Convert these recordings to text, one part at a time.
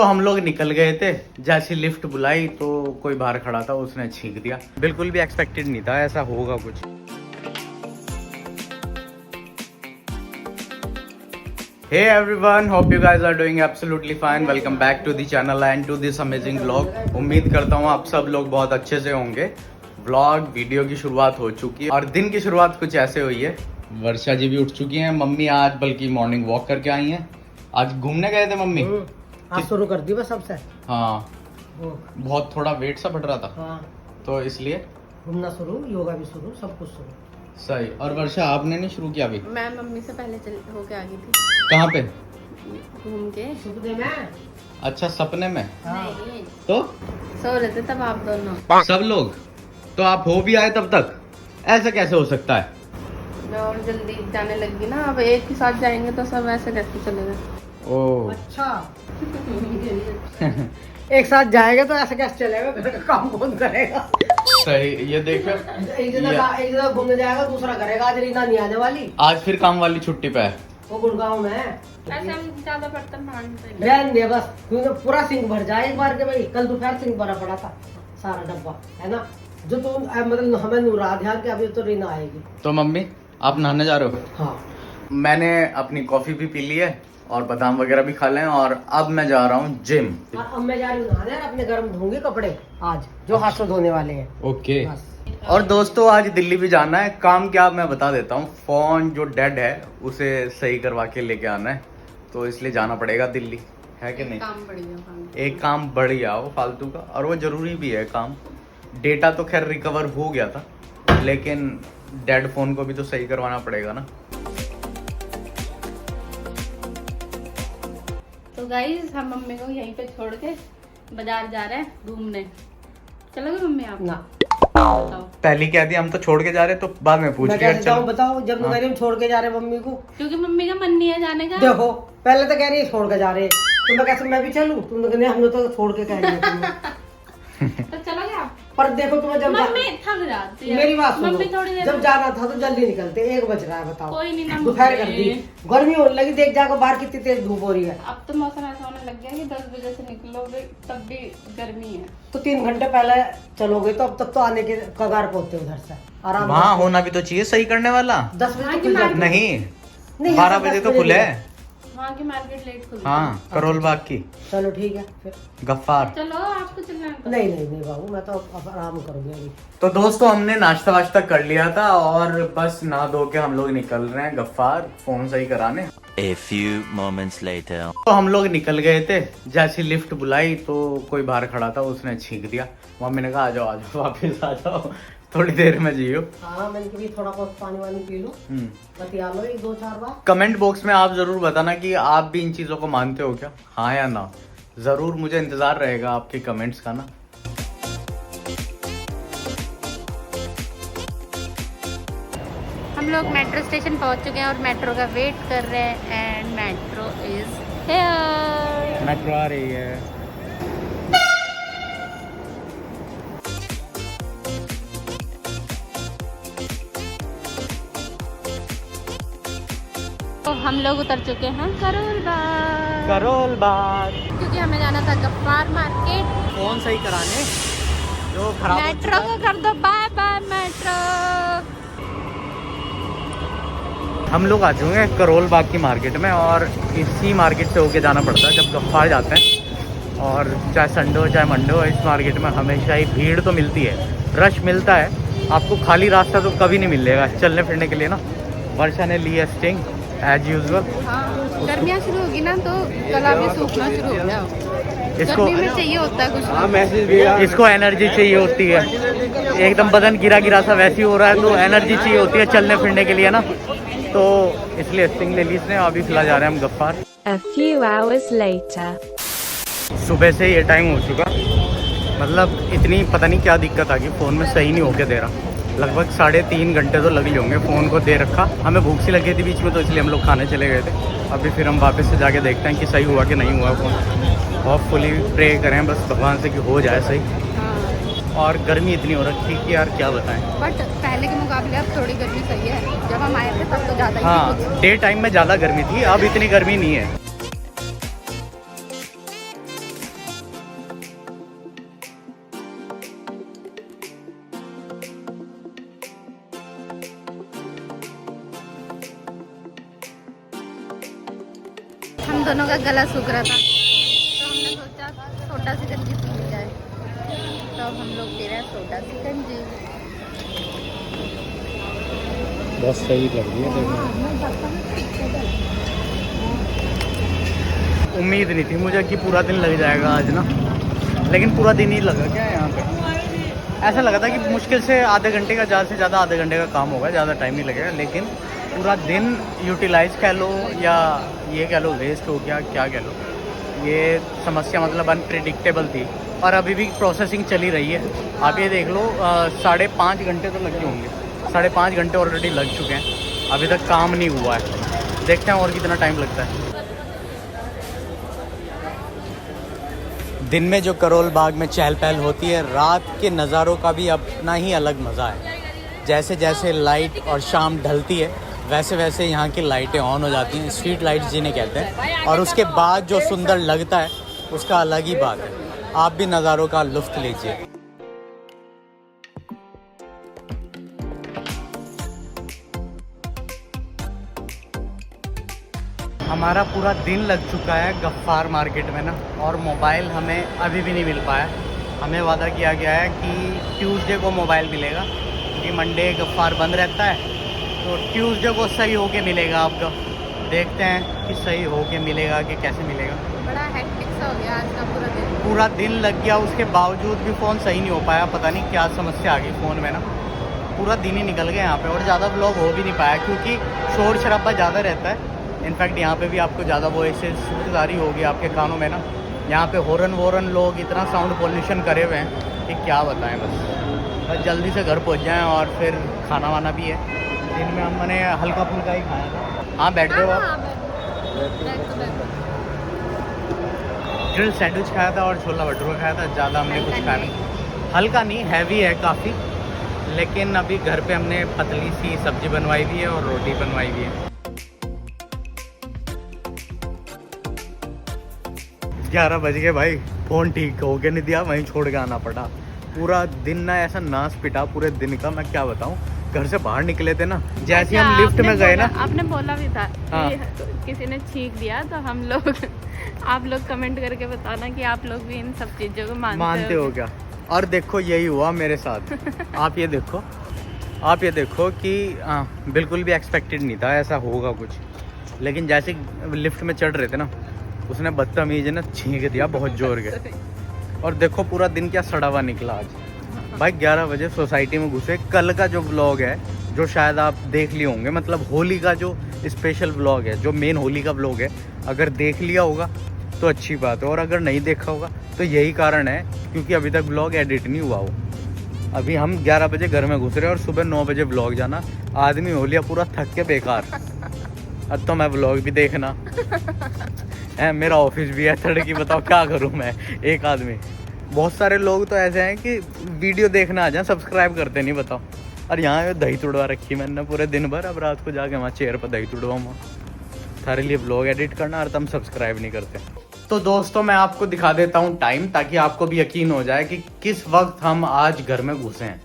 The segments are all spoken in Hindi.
तो हम लोग निकल गए थे। जैसी लिफ्ट बुलाई तो कोई बाहर खड़ा था, उसने छींक दिया। बिल्कुल भी एक्सपेक्टेड नहीं था ऐसा होगा कुछ। Hey everyone, hope you guys are doing absolutely fine. Welcome back to the channel and to this amazing vlog. उम्मीद करता हूँ आप सब लोग बहुत अच्छे से होंगे। व्लॉग वीडियो की शुरुआत हो चुकी है और दिन की शुरुआत कुछ ऐसे हुई है। वर्षा जी भी उठ चुकी हैं, मम्मी आज बल्कि मॉर्निंग वॉक करके आई हैं। आज घूमने गए थे मम्मी। आज शुरू कर दी बस सबसे। हाँ, बहुत थोड़ा वेट सा बढ़ रहा था। हाँ, तो इसलिए घूमना शुरू, योगा भी शुरू, सब कुछ शुरू। सही। और वर्षा आपने नहीं शुरू किया अभी? मैं मम्मी से पहले चल होके आ गई थी कहाँ पे? घूम के। सुबह में। अच्छा, सपने में? हाँ। नहीं, तो सो रहे थे तब आप दोनों। सब लोग? तो आप हो भी आए तब तक? ऐसा कैसे हो सकता है? मैं और जल्दी जाने लगी ना, अब एक ही साथ जाएंगे तो सब ऐसे कैसे चलेगा। ओह अच्छा। एक साथ जाएगा तो ऐसे कैसे चलेगा? घर का काम कौन करेगा? सही। ये देखो, एक जगह घूमने जाएगा, दूसरा करेगा। आज रीना नहीं आने वाली, आज फिर काम वाली छुट्टी पे है। वो गुड़गांव में है। ऐसे हम ज्यादा बर्तन मांगते रहने दे बस, क्योंकि पूरा सिंक भर जाए एक बार के। भाई कल दोपहर सिंक भरा पड़ा था सारा डब्बा, है ना? जो तो मतलब हमें नूरा ध्यान के अभी तो रीना आएगी। तो मम्मी आप नहाने जा रहे हो? हाँ, मैंने अपनी कॉफी भी पी ली है और बादाम वगैरह भी खा लें और अब मैं जा रहा हूँ जिम। और अब मैं जा रही हूँ नहाने, अपने गर्म धोंगे कपड़े आज, जो हाथ से धोने वाले हैं। ओके। बस। और दोस्तों आज दिल्ली भी जाना है। काम क्या मैं बता देता हूँ। फोन जो डेड है उसे सही करवा के लेके आना है, तो इसलिए जाना पड़ेगा दिल्ली, है कि नहीं? काम बढ़िया एक काम बढ़िया वो फालतू का, और वो जरूरी भी है काम। डेटा तो खैर रिकवर हो गया था, लेकिन डेड फोन को भी तो सही करवाना पड़ेगा ना। तो गाइस हम मम्मी को यहीं पे छोड़ के बाजार जा रहे हैं घूमने। चलोगे मम्मी आप? ना, बताओ। पहली कह दी हम तो छोड़ के जा रहे, तो बाद में पूछ मैं लिया। कैसे जाऊँ बताओ, जब हाँ। हम छोड़ के जा रहे मम्मी को। क्योंकि मम्मी का मन नहीं है जाने का। देखो पहले तो कह रही है छोड़ के जा रहे, तो मैं कैसे मैं भी चलूं? तुम लोग ने हम लोग तो छोड़ के कह रही है। तो चलोगे आप? पर देखो तुम्हें जब मम्मी थक जाती है। मेरी बात सुनो, मम्मी थोड़ी देर जब जाना था तो जल्दी निकलते। 1 बज रहा है बताओ, कोई नहीं ना दोपहर कर मम्मी। दी, गर्मी होने लगी। देख जाकर बाहर कितनी तेज धूप हो रही है। अब तो मौसम ऐसा होने लग गया कि 10 बजे से निकलोगे तब भी गर्मी है। तो 3 घंटे पहले चलोगे तो अब तक तो आने के कगार पे होते उधर से आराम। वहाँ होना भी तो चाहिए सही करने वाला। 10 बजे हाँ तो जी, खुल जाती है। नहीं, 12 बजे तो खुले है। वहाँ की मार्केट लेट खुलती है। हाँ, करोल बाग की। चलो ठीक है फिर। गफ्फार। चलो आपको चलना है तो। नहीं बाबू, मैं तो अब आराम करूंगी अभी। तो दोस्तों हमने नाश्ता वाश्ता कर लिया था और बस नहा धो के हम लोग निकल रहे हैं गफ्फार फोन सही कराने। A few moments later. तो हम लोग निकल गए थे। जैसी लिफ्ट बुलाई तो कोई बाहर खड़ा था, उसने छींक दिया। मम्मी ने कहा आ जाओ वापस आ जाओ, थोड़ी देर में जियो। हाँ, मैंने कभी थोड़ा बहुत पानी वानी पी लो, बतिया लो 1-2-4 बार। कमेंट बॉक्स में आप जरूर बताना कि आप भी इन चीजों को मानते हो क्या, हाँ या ना। जरूर मुझे इंतजार रहेगा आपके कमेंट्स का ना। हम लोग मेट्रो स्टेशन पहुंच चुके हैं और मेट्रो का वेट कर रहे हैं and metro is here. Metro आ रही है। तो हम लोग उतर चुके हैं करोल बाग, करोल बाग। क्योंकि हमें जाना था गफ्फार मार्केट फोन सही कराने जो खराब हो मेट्रो चुका को कर दो बाय बाय मेट्रो। हम लोग आ चुके हैं करोल बाग की मार्केट में, और इसी मार्केट से होके जाना पड़ता है जब गफ्फार जाते हैं। और चाहे संडे हो चाहे मंडे हो, इस मार्केट में हमेशा ही भीड़ तो मिलती है, रश मिलता है। आपको खाली रास्ता तो कभी नहीं मिलेगा चलने फिरने के लिए ना। वर्षा ने ली है स्टिंग एज यूजुअल। हाँ, गर्मियाँ शुरू होगी ना तो गला भी सूखना शुरू हो गया। इसको गर्मी में चाहिए होता है कुछ। इसको एनर्जी चाहिए होती है, एकदम बदन गिरा गिरा सा वैसी हो रहा है, तो एनर्जी चाहिए होती है चलने फिरने के लिए ना, तो इसलिए स्टिंग ले ली इसने। अभी फिलहाल जा रहे हैं हम Gaffar. A few hours later. सुबह से ये टाइम हो चुका, मतलब इतनी पता नहीं क्या दिक्कत आ गई, फ़ोन में सही नहीं होके दे रहा। लगभग 3.5 घंटे तो लग ही होंगे फ़ोन को दे रखा। हमें भूख सी लगी थी बीच में, तो इसलिए हम लोग खाने चले गए थे। अभी फिर हम वापस से जाके देखते हैं कि सही हुआ कि नहीं हुआ फ़ोन। होपफुली प्रे करें बस भगवान से कि हो जाए सही। हाँ। और गर्मी इतनी हो रखी कि यार क्या बताएं। बट पहले के मुकाबले अब थोड़ी गर्मी सही है। जब हम आए थे तब तो ज़्यादा ही थी हाँ, कुछ। डे टाइम में ज़्यादा गर्मी थी, अब इतनी गर्मी नहीं है। हम दोनों का गला सूख रहा था तो हमने सोचा सोडा सिकंजी पी ली जाए, तो अब हम लोग पी रहे हैं सोडा सिकंजी। बहुत सही लग रही है देखने। उम्मीद नहीं थी मुझे कि पूरा दिन लग जाएगा आज ना, लेकिन पूरा दिन ही लगा। क्या है यहाँ पे ऐसा लगा था कि मुश्किल से आधे घंटे का, ज़्यादा से ज़्यादा आधे घंटे का काम होगा, ज़्यादा टाइम नहीं लगेगा। लेकिन पूरा दिन यूटिलाइज कह लो या ये कह लो वेस्ट हो गया, क्या कह लो, ये समस्या मतलब अनप्रेडिक्टेबल थी और अभी भी प्रोसेसिंग चली रही है। आप ये देख लो 5.5 घंटे तो लगे होंगे, 5.5 घंटे ऑलरेडी लग चुके हैं, अभी तक काम नहीं हुआ है। देखते हैं और कितना टाइम लगता है। दिन में जो करोल बाग में चहल पहल होती है, रात के नज़ारों का भी अपना ही अलग मज़ा है। जैसे जैसे लाइट और शाम ढलती है वैसे वैसे यहाँ की लाइटें ऑन हो जाती हैं, स्ट्रीट लाइट जिन्हें कहते हैं, और उसके बाद जो सुंदर लगता है उसका अलग ही बात है। आप भी नज़ारों का लुत्फ़ लीजिए। हमारा पूरा दिन लग चुका है गफ्फार मार्केट में ना, और मोबाइल हमें अभी भी नहीं मिल पाया। हमें वादा किया गया है कि ट्यूसडे को मोबाइल मिलेगा, क्योंकि मंडे गफ्फार बंद रहता है, तो ट्यूसडे को सही होके मिलेगा आपका। देखते हैं कि सही होके मिलेगा कि कैसे मिलेगा। बड़ा हेक्टिक सा हो गया आज का पूरा दिन। पूरा दिन लग गया, उसके बावजूद भी फ़ोन सही नहीं हो पाया। पता नहीं क्या समस्या आ गई फ़ोन में ना, पूरा दिन ही निकल गया यहाँ पे, और ज़्यादा व्लॉग हो भी नहीं पाया क्योंकि शोर शराबा ज़्यादा रहता है। इनफैक्ट यहाँ पे भी आपको ज़्यादा वॉइसेस सूखदारी होगी आपके कानों में ना। यहाँ पे हॉर्न लोग इतना साउंड पोल्यूशन करे हुए हैं कि क्या बताएं। बस जल्दी से घर पहुँच जाएँ, और फिर खाना वाना भी है। दिन में हमने हल्का फुल्का ही खाया था। हाँ बैठ गए हो आप? ग्रिल सैंडविच खाया था और छोला भटूरा खाया था, ज़्यादा हमने कुछ खाया नहीं। हल्का नहीं, हैवी है काफ़ी। लेकिन अभी घर पे हमने पतली सी सब्ज़ी बनवाई हुई है और रोटी बनवाई हुई है। 11 बज गए भाई, फ़ोन ठीक हो के नहीं दिया, वहीं छोड़ के आना पड़ा। पूरा दिन ना ऐसा नाश पिटा पूरे दिन का, मैं क्या बताऊँ। घर से बाहर निकले थे ना, जैसे हम लिफ्ट में गए ना, आपने बोला भी था हाँ। कि किसी ने छींक दिया, तो हम लोग आप लोग कमेंट करके बताना कि आप लोग भी इन सब चीज़ों को मानते हो क्या। और देखो यही हुआ मेरे साथ। आप ये देखो कि बिल्कुल भी एक्सपेक्टेड नहीं था ऐसा होगा कुछ। लेकिन जैसे लिफ्ट में चढ़ रहे थे ना, उसने बदतमीज ने छींक दिया बहुत जोर के। और देखो पूरा दिन क्या सड़ा हुआ निकला आज भाई। 11 बजे सोसाइटी में घुसे। कल का जो व्लॉग है, जो शायद आप देख लिए होंगे, मतलब होली का जो स्पेशल व्लॉग है, जो मेन होली का व्लॉग है, अगर देख लिया होगा तो अच्छी बात है, और अगर नहीं देखा होगा तो यही कारण है क्योंकि अभी तक व्लॉग एडिट नहीं हुआ हो। अभी हम 11 बजे घर में घुस रहे हैं और सुबह 9 बजे व्लॉग जाना। आदमी हो लिया पूरा थक के बेकार। अब तो मैं व्लॉग भी देखना है, मेरा ऑफिस भी है थोड़े की, बताओ क्या करूँ मैं एक आदमी। बहुत सारे लोग तो ऐसे हैं कि वीडियो देखना आ जाए, सब्सक्राइब करते नहीं, बताओ। और यहाँ दही तुड़वा रखी मैंने पूरे दिन भर, अब रात को जाके वहाँ चेयर पर दही तुड़वाऊँगा। थारे लिए व्लॉग एडिट करना और तुम सब्सक्राइब नहीं करते। तो दोस्तों मैं आपको दिखा देता हूँ टाइम, ताकि आपको भी यकीन हो जाए कि किस वक्त हम आज घर में घुसे हैं।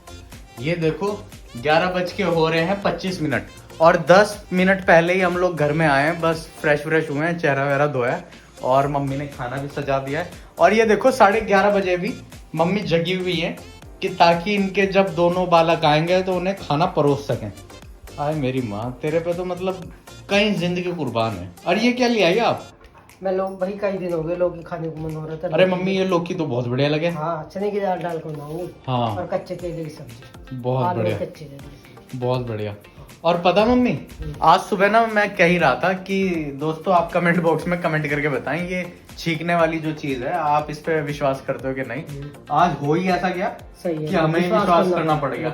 ये देखो 11 बज के हो रहे हैं 25 मिनट, और 10 मिनट पहले ही हम लोग घर में आए हैं। बस फ्रेश हुए हैं, चेहरा वेहरा धोया है, और मम्मी ने खाना भी सजा दिया है। और ये देखो 11:30 बजे भी मम्मी जगी हुई है कि ताकि इनके जब दोनों बालक आएंगे तो उन्हें खाना परोस सकें। आए मेरी माँ, तेरे पे तो मतलब कई जिंदगी कुर्बान है। और ये क्या ले आई आप? मैं लोग भाई कई दिन हो गए लौकी खाने को मन हो रहा था। अरे मम्मी ये लौकी तो बहुत बढ़िया लगे। हाँ, चने की दाल डाल कर बनाऊंगी। हाँ, और कच्चे केले की सब्जी, बहुत आलू बढ़िया, कच्चे केले। बहुत बढ़िया। और पता मम्मी, आज सुबह ना मैं कह ही रहा था कि दोस्तों आप कमेंट बॉक्स में कमेंट करके बताएं ये छींकने वाली जो चीज है, आप इस पे विश्वास करते हो कि नहीं। आज हो ही ऐसा क्या सही है कि हमें विश्वास करना पड़ेगा,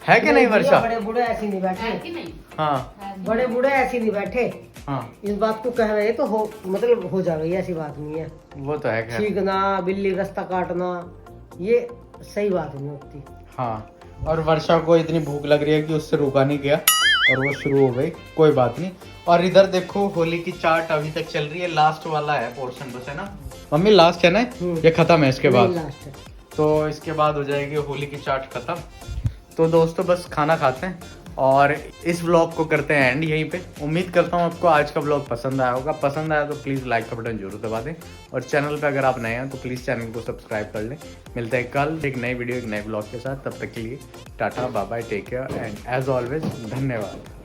है कि नहीं वर्षा? बड़े बूढ़े ऐसे नहीं बैठे, हाँ बड़े बूढ़े ऐसे नहीं बैठे। हाँ, इस बात को कह रहे तो हो, मतलब हो जाएगी, ऐसी बात नहीं है। वो तो है खैर। छींकना, बिल्ली रास्ता काटना, ये सही बात नहीं होती। हाँ, और वर्षा को इतनी भूख लग रही है कि उससे रुका नहीं गया और वो शुरू हो गई। कोई बात नहीं। और इधर देखो होली की चाट अभी तक चल रही है, लास्ट वाला है पोर्शन बस, है ना मम्मी? लास्ट है ना ये, खत्म है इसके बाद, लास्ट है। तो इसके बाद हो जाएगी होली की चाट खत्म। तो दोस्तों बस खाना खाते हैं और इस व्लॉग को करते हैं एंड यहीं पे। उम्मीद करता हूँ आपको आज का व्लॉग पसंद आया होगा। पसंद आया तो प्लीज़ लाइक का बटन जरूर दबा दें और चैनल पे अगर आप नए हैं तो प्लीज़ चैनल को सब्सक्राइब कर लें। मिलते हैं कल एक नई वीडियो एक नए व्लॉग के साथ। तब तक के लिए tata bye bye, take care and as always धन्यवाद।